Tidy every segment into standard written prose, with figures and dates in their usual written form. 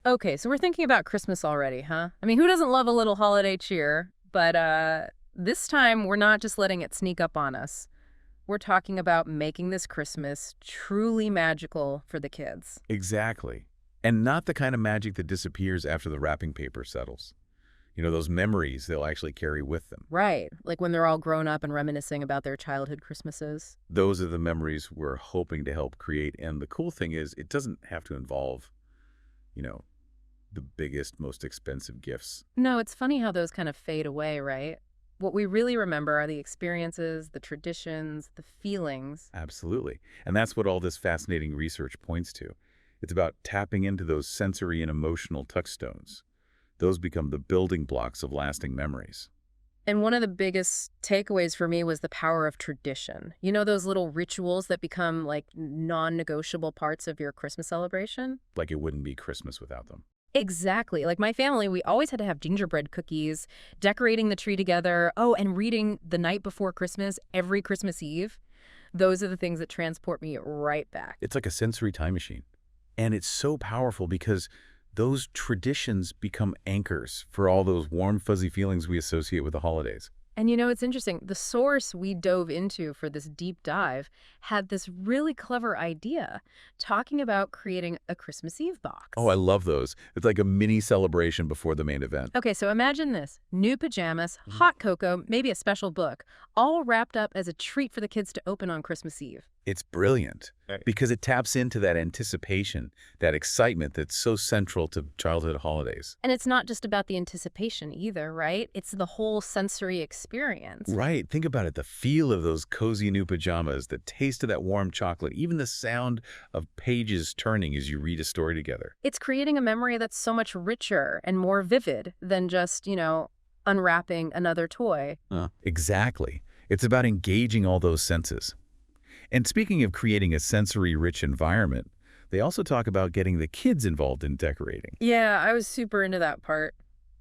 Okay, so we're thinking about Christmas already, huh? I mean, who doesn't love a little holiday cheer? But this time, we're not just letting it sneak up on us. We're talking about making this Christmas truly magical for the kids. Exactly. And not the kind of magic that disappears after the wrapping paper settles. Those memories they'll actually carry with them. Right, like when they're all grown up and reminiscing about their childhood Christmases. Those are the memories we're hoping to help create. And the cool thing is, it doesn't have to involve, you know, the biggest, most expensive gifts. No, it's funny how those kind of fade away, right? What we really remember are the experiences, the traditions, the feelings. Absolutely. And that's what all this fascinating research points to. It's about tapping into those sensory and emotional touchstones. Those become the building blocks of lasting memories. And one of the biggest takeaways for me was the power of tradition. You know, those little rituals that become like non-negotiable parts of your Christmas celebration? Like it wouldn't be Christmas without them. Exactly. Like my family, we always had to have gingerbread cookies, decorating the tree together. Oh, and reading the night before Christmas, every Christmas Eve. Those are the things that transport me right back. It's like a sensory time machine. And it's so powerful because those traditions become anchors for all those warm, fuzzy feelings we associate with the holidays. And you know, it's interesting. The source we dove into for this deep dive had this really clever idea talking about creating a Christmas Eve Oh, I box. love those. It's like a mini celebration before the main event. Okay, so imagine this. New pajamas, hot cocoa, maybe a special book, all wrapped up as a treat for the kids to open on Christmas Eve. It's brilliant Right. because it taps into that anticipation, that excitement that's so central to childhood holidays. And it's not just about the anticipation either, right? It's the whole sensory experience. Right. Think about it. The feel of those cozy new pajamas, the taste of that warm chocolate, even the sound of pages turning as you read a story together. It's creating a memory that's so much richer and more vivid than just, unwrapping another toy. Exactly. It's about engaging all those senses. And speaking of creating a sensory-rich environment, they also talk about getting the kids involved in decorating. Yeah, I was super into that part.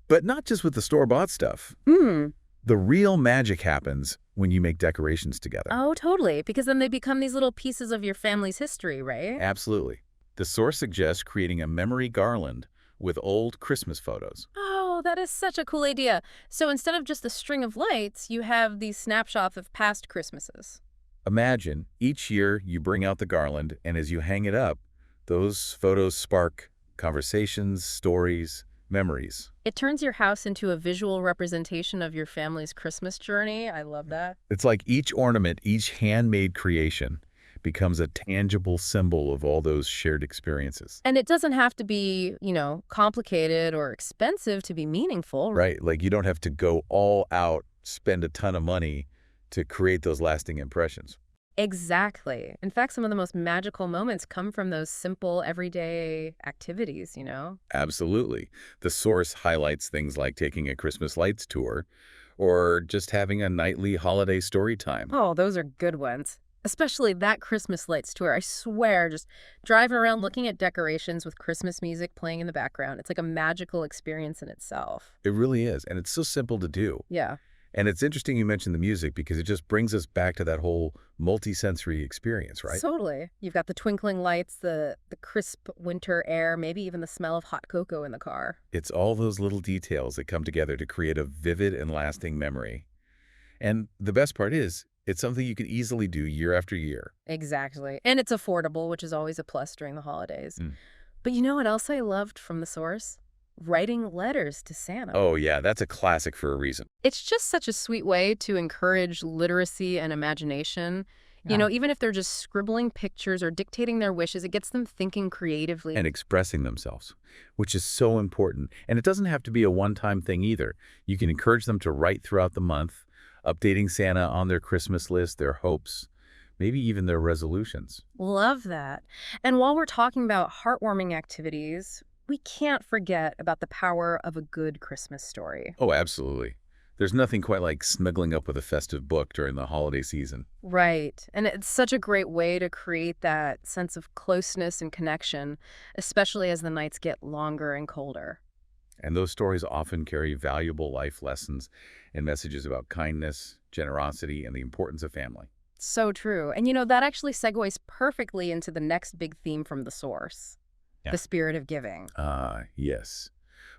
But not just with the store-bought stuff. Hmm. The real magic happens when you make decorations together. Oh, totally. Because then they become these little pieces of your family's history, right? Absolutely. The source suggests creating a memory garland with old Christmas photos. Oh, that is such a cool idea. So instead of just a string of lights, you have these snapshots of past Christmases. Imagine each year you bring out the garland, and as you hang it up, those photos spark conversations, stories, memories. It turns your house into a visual representation of your family's Christmas journey. I love that. It's like each ornament, each handmade creation, becomes a tangible symbol of all those shared experiences. And it doesn't have to be, complicated or expensive to be meaningful. Right? Like you don't have to go all out, spend a ton of money to create those lasting impressions. Exactly. In fact, some of the most magical moments come from those simple, everyday activities. Absolutely. The source highlights things like taking a Christmas lights tour or just having a nightly holiday story time. Oh, those are good ones. Especially that Christmas lights tour. I swear, just driving around looking at decorations with Christmas music playing in the background. It's like a magical experience in itself. It really is, and it's so simple to do. Yeah. And it's interesting you mentioned the music because it just brings us back to that whole multi-sensory experience, right? Totally. You've got the twinkling lights, the crisp winter air, maybe even the smell of hot cocoa in the car. It's all those little details that come together to create a vivid and lasting memory. And the best part is, it's something you can easily do year after year. Exactly. And it's affordable, which is always a plus during the holidays. Mm. But you know what else I loved from the source? Writing letters to Santa. Oh yeah, that's a classic for a reason. It's just such a sweet way to encourage literacy and imagination. Yeah. Even if they're just scribbling pictures or dictating their wishes, it gets them thinking creatively. And expressing themselves, which is so important. And it doesn't have to be a one-time thing either. You can encourage them to write throughout the month, updating Santa on their Christmas list, their hopes, maybe even their resolutions. Love that. And while we're talking about heartwarming activities, we can't forget about the power of a good Christmas story. Oh, absolutely. There's nothing quite like snuggling up with a festive book during the holiday season. Right. And it's such a great way to create that sense of closeness and connection, especially as the nights get longer and colder. And those stories often carry valuable life lessons and messages about kindness, generosity, and the importance of family. So true. And that actually segues perfectly into the next big theme from the source. Yeah. the spirit of giving. Ah, yes.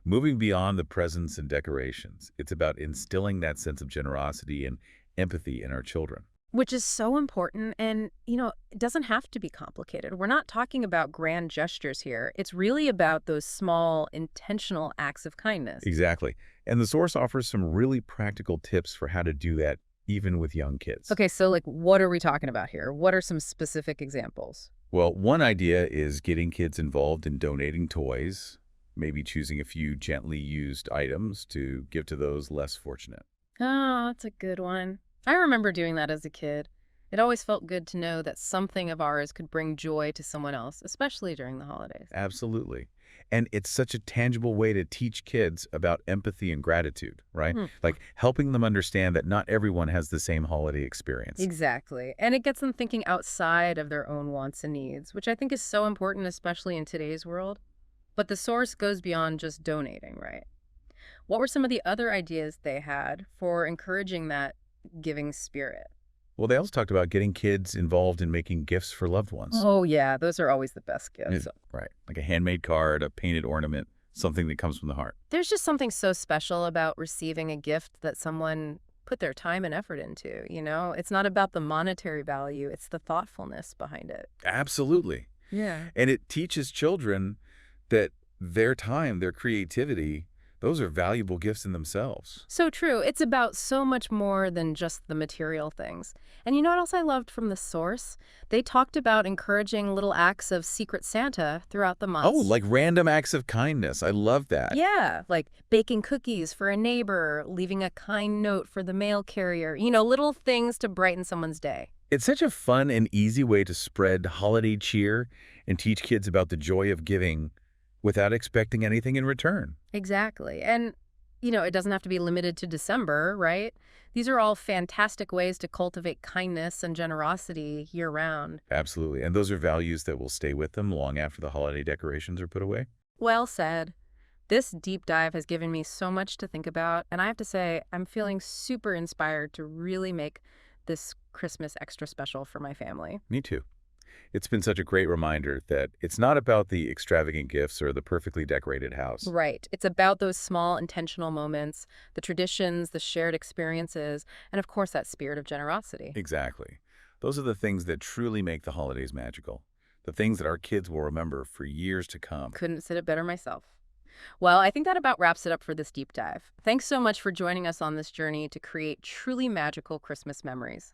Moving beyond the presents and decorations, it's about instilling that sense of generosity and empathy in our children. Which is so important and, it doesn't have to be complicated. We're not talking about grand gestures here. It's really about those small, intentional acts of kindness. Exactly. And the source offers some really practical tips for how to do that, even with young kids. Okay, so like, what are we talking about here? What are some specific examples? Well, one idea is getting kids involved in donating toys, maybe choosing a few gently used items to give to those less fortunate. Oh, that's a good one. I remember doing that as a kid. It always felt good to know that something of ours could bring joy to someone else, especially during the holidays. Absolutely. And it's such a tangible way to teach kids about empathy and gratitude, right? Hmm. Like helping them understand that not everyone has the same holiday experience. Exactly. And it gets them thinking outside of their own wants and needs, which I think is so important, especially in today's world. But the source goes beyond just donating, right? What were some of the other ideas they had for encouraging that giving spirit? Well, they also talked about getting kids involved in making gifts for loved ones. Oh, yeah, those are always the best Yeah, gifts. right. Like a handmade card, a painted ornament, something that comes from the heart. There's just something so special about receiving a gift that someone put their time and effort into. It's not about the monetary value, it's the thoughtfulness behind it. Absolutely. Yeah. And it teaches children that their time, their creativity, those are valuable gifts in themselves. So true. It's about so much more than just the material things. And you know what else I loved from the source? They talked about encouraging little acts of Secret Santa throughout the Oh, months. like random acts of kindness. I love that. Yeah, like baking cookies for a neighbor, leaving a kind note for the mail carrier, little things to brighten someone's day. It's such a fun and easy way to spread holiday cheer and teach kids about the joy of giving without expecting anything in return. Exactly. And, it doesn't have to be limited to December, right? These are all fantastic ways to cultivate kindness and generosity year round. Absolutely. And those are values that will stay with them long after the holiday decorations are put away. Well said. This deep dive has given me so much to think about, and I have to say, I'm feeling super inspired to really make this Christmas extra special for my family. Me too. It's been such a great reminder that it's not about the extravagant gifts or the perfectly decorated house. Right. It's about those small intentional moments, the traditions, the shared experiences, and of course, that spirit of generosity. Exactly. Those are the things that truly make the holidays magical. The things that our kids will remember for years to come. Couldn't have said it better myself. Well, I think that about wraps it up for this deep dive. Thanks so much for joining us on this journey to create truly magical Christmas memories.